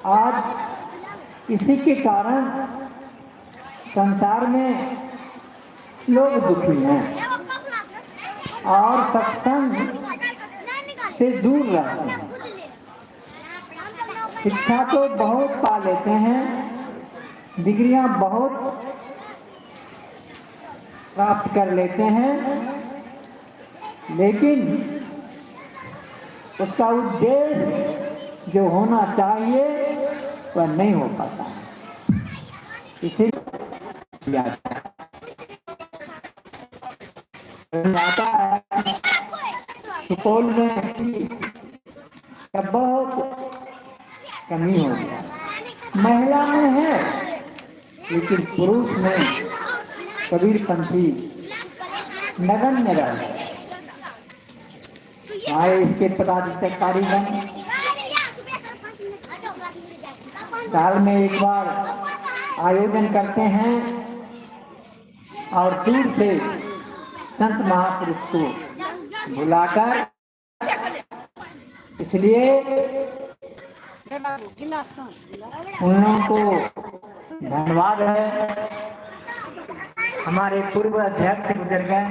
आज इसी के कारण संसार में लोग दुखी हैं और सत्संग से दूर रहते हैं। शिक्षा तो बहुत पा लेते हैं, डिग्रियां बहुत प्राप्त कर लेते हैं, लेकिन उसका उद्देश्य जो होना चाहिए वह नहीं हो पाता है। इसीलिए आता है सुपौल में बहुत कमी हो गया। महिला में है, लेकिन पुरुष में कबीरपंथी नगण्य रह गए। हमारे इसके पदाधिकारीगण साल में एक बार आयोजन करते हैं और दूर से संत महापुरुष को बुलाकर, इसलिए उन लोगों को धन्यवाद है। हमारे पूर्व अध्यक्ष गुजर गए,